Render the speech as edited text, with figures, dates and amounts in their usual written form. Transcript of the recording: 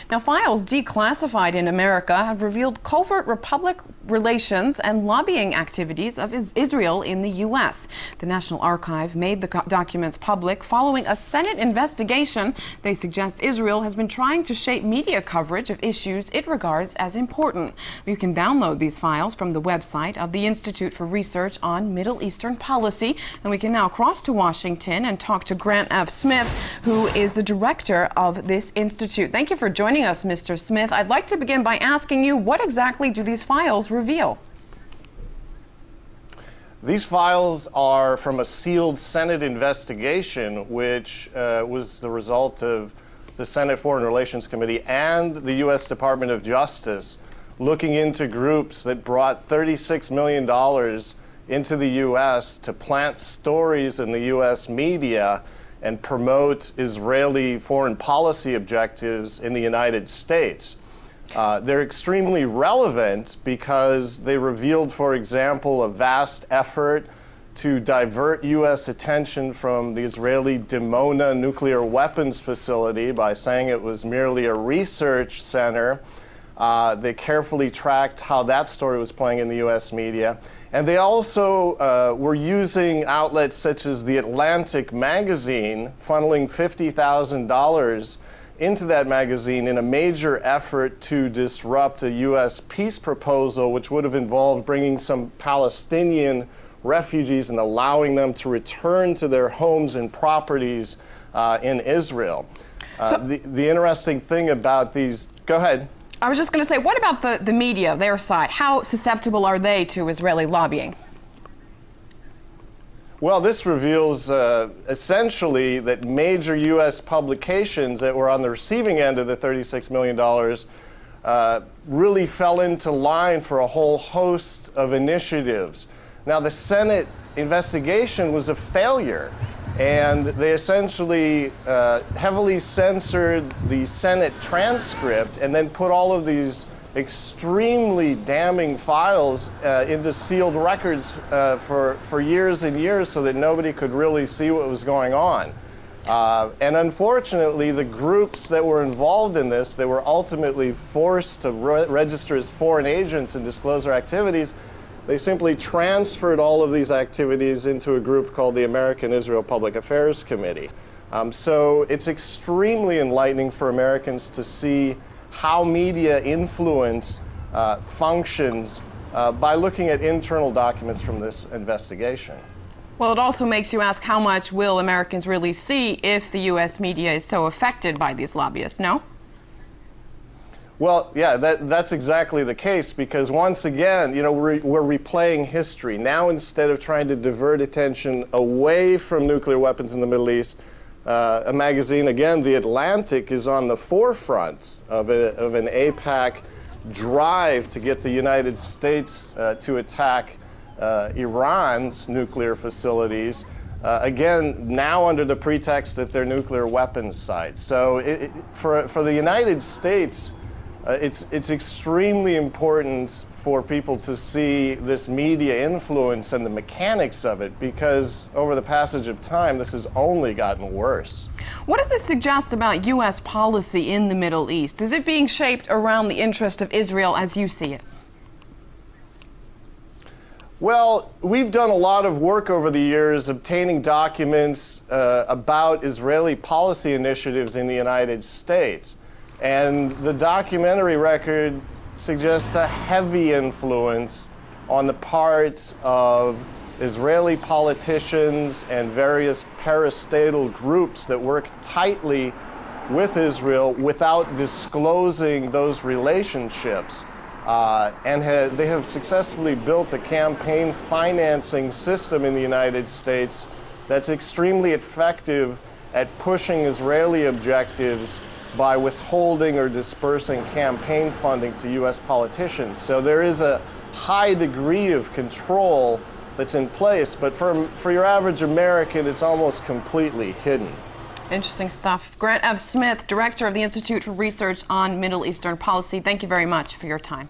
Now, files declassified in America have revealed covert public relations and lobbying activities of Israel in the U.S. The National Archive made the documents public following a Senate investigation. They suggest Israel has been trying to shape media coverage of issues it regards as important. You can download these files from the website of the Institute for Research on Middle Eastern Policy. And we can now cross to Washington and talk to Grant F. Smith, who is the director of this institute. Thank you for joining us, Mr. Smith. I'd like to begin by asking you, what exactly do these files reveal? These files are from a sealed Senate investigation, which was the result of the Senate Foreign Relations Committee and the U.S. Department of Justice looking into groups that brought $36 million into the U.S. to plant stories in the U.S. media and promote Israeli foreign policy objectives in the United States. They're extremely relevant because they revealed, for example, a vast effort to divert U.S. attention from the Israeli Dimona nuclear weapons facility by saying it was merely a research center. They carefully tracked how that story was playing in the U.S. media. And they also were using outlets such as The Atlantic magazine, funneling $50,000 into that magazine in a major effort to disrupt a U.S. peace proposal, which would have involved bringing some Palestinian refugees and allowing them to return to their homes and properties in Israel. The interesting thing about these, go ahead. I was just going to say, what about the media, their side? How susceptible are they to Israeli lobbying? Well, this reveals essentially that major U.S. publications that were on the receiving end of the $36 million really fell into line for a whole host of initiatives. Now, the Senate investigation was a failure, and they essentially heavily censored the Senate transcript and then put all of these extremely damning files into sealed records for years and years so that nobody could really see what was going on. And unfortunately, the groups that were involved in this, that were ultimately forced to register as foreign agents and disclose their activities, they simply transferred all of these activities into a group called the American Israel Public Affairs Committee. So it's extremely enlightening for Americans to see how media influence functions by looking at internal documents from this investigation. Well, it also makes you ask, how much will Americans really see if the U.S. media is so affected by these lobbyists, no? Well, yeah, that's exactly the case, because once again, you know, we're replaying history. Now, instead of trying to divert attention away from nuclear weapons in the Middle East, a magazine, again, The Atlantic, is on the forefront of an AIPAC drive to get the United States to attack Iran's nuclear facilities, again, now under the pretext that they're nuclear weapons sites. So for the United States, it's extremely important for people to see this media influence and the mechanics of it, because over the passage of time, this has only gotten worse. What does this suggest about U.S. policy in the Middle East? Is it being shaped around the interest of Israel as you see it? Well, we've done a lot of work over the years obtaining documents about Israeli policy initiatives in the United States. And the documentary record suggests a heavy influence on the part of Israeli politicians and various parastatal groups that work tightly with Israel without disclosing those relationships. They have successfully built a campaign financing system in the United States that's extremely effective at pushing Israeli objectives by withholding or dispersing campaign funding to U.S. politicians. So there is a high degree of control that's in place, but for your average American, it's almost completely hidden. Interesting stuff. Grant F. Smith, Director of the Institute for Research on Middle Eastern Policy, thank you very much for your time.